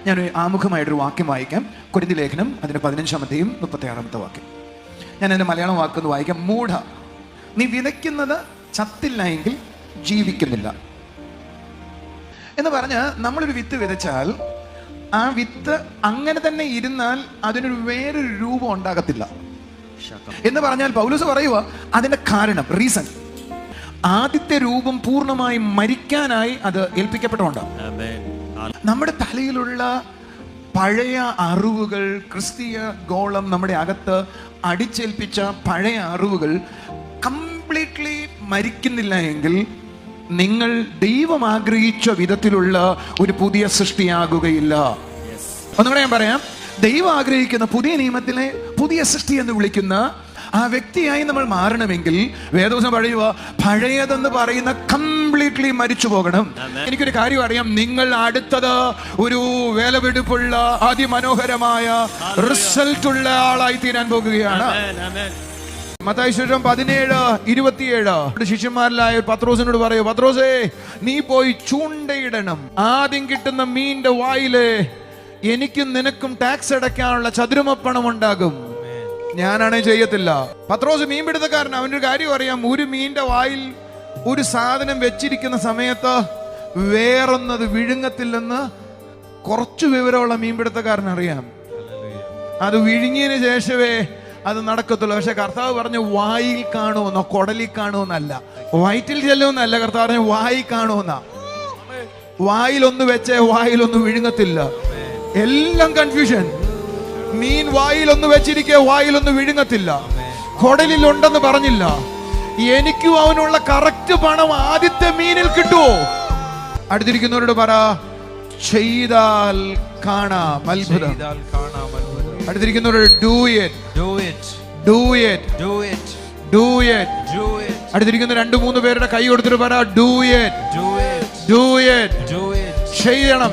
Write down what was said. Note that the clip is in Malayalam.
ഞാൻ ആമുഖമായിട്ടൊരു വാക്യം വായിക്കാം. കൊരിന്ത്യർ ലേഖനം അതിൻ്റെ 15-ാമത്തെയും 36-ാമത്തെ വാക്യം. ഞാൻ അതിൻ്റെ മലയാളം വാക്കൊന്ന് വായിക്കാം. മൂഢ, നീ വിതയ്ക്കുന്നത് ചത്തില്ല എങ്കിൽ ജീവിക്കുന്നില്ല എന്ന് പറഞ്ഞ് നമ്മളൊരു വിത്ത് വിതച്ചാൽ ആ വിത്ത് അങ്ങനെ തന്നെ ഇരുന്നാൽ അതിനൊരു വേറൊരു രൂപം ഉണ്ടാകത്തില്ല എന്ന് പറഞ്ഞാൽ പൗലോസ് പറയുക അതിന്റെ കാരണം, റീസൺ, ആദ്യത്തെ രൂപം പൂർണ്ണമായി മരിക്കാനായി അത് ഏൽപ്പിക്കപ്പെട്ടുകൊണ്ട് നമ്മുടെ തലയിലുള്ള പഴയ അറിവുകൾ, ക്രിസ്തീയ ഗോളം നമ്മുടെ അകത്ത് അടിച്ചേൽപ്പിച്ച പഴയ അറിവുകൾ കംപ്ലീറ്റ്ലി മരിക്കുന്നില്ല എങ്കിൽ നിങ്ങൾ ദൈവം ആഗ്രഹിച്ച വിധത്തിലുള്ള ഒരു പുതിയ സൃഷ്ടിയാകുകയില്ല. ഒന്നുകൂടെ ഞാൻ പറയാം. ദൈവം ആഗ്രഹിക്കുന്ന പുതിയ നിയമത്തിലെ പുതിയ സൃഷ്ടി എന്ന് വിളിക്കുന്ന ആ വ്യക്തിയായി നമ്മൾ മാറണമെങ്കിൽ വേദവചനം പറയുക പഴയതെന്ന് പറയുന്ന കംപ്ലീറ്റ്ലി മരിച്ചു പോകണം. എനിക്കൊരു കാര്യം അറിയാം, നിങ്ങൾ അടുത്തത് ഒരു വിലപിടിപ്പുള്ള അതിമനോഹരമായ റിസൾട്ട് ഉള്ള ആളായി തീരാൻ പോകുകയാണ്. മത്തായി സുവിശേഷം 17:27 ശിഷ്യന്മാരിലായ പത്രോസിനോട് പറയൂ, പത്രോസേ നീ പോയി ചൂണ്ടയിടണം, ആദ്യം കിട്ടുന്ന മീനിന്റെ വായില് എനിക്കും നിനക്കും ടാക്സ് അടയ്ക്കാനുള്ള ചതുരമപ്പണം ഉണ്ടാകും. ഞാനാണെ ചെയ്യത്തില്ല. പത്രോസ് മീൻപിടുത്തക്കാരൻ, അവനൊരു കാര്യം അറിയാം, ഒരു മീനിന്റെ വായിൽ ഒരു സാധനം വെച്ചിരിക്കുന്ന സമയത്ത് വേറൊന്നത് വിഴുങ്ങത്തില്ലെന്ന് കുറച്ചു വിവരമുള്ള മീൻപിടുത്തക്കാരൻ അറിയാം. അത് വിഴുങ്ങിയതിന് ശേഷമേ അത് നടക്കത്തുള്ളൂ. പക്ഷെ കർത്താവ് പറഞ്ഞു വായിൽ കാണുമെന്നോ കുടലിൽ കാണുമെന്നല്ല, വയറ്റിൽ ചെല്ലുമെന്നല്ല, കർത്താവ് പറഞ്ഞു വായിൽ കാണുമെന്ന. വായിലൊന്ന് വെച്ചേ വായിലൊന്ന് വിഴുങ്ങത്തില്ല. എല്ലാം കൺഫ്യൂഷൻ. മീൻ വായിലൊന്ന് വെച്ചിരിക്കെ വായിലൊന്ന് വിഴുങ്ങത്തില്ല. കുടലിൽ ഉണ്ടെന്ന് പറഞ്ഞില്ല. എനിക്കും അവനുള്ള കറക്റ്റ് പണം ആദ്യത്തെ മീനിൽ കിട്ടുമോ? അടുത്തിരിക്കുന്നവരോട് പറ, ചെയ്താൽ കാണാം അത്ഭുതം. അടുത്തിരിക്കുന്നവരോട് ഡു ഇറ്റ്. അടുത്തിരിക്കുന്ന 2-3 പേരുടെ കൈ കൊടുത്തിട്ട് പറ, ഡു ഇറ്റ്. ചെയ്യണം.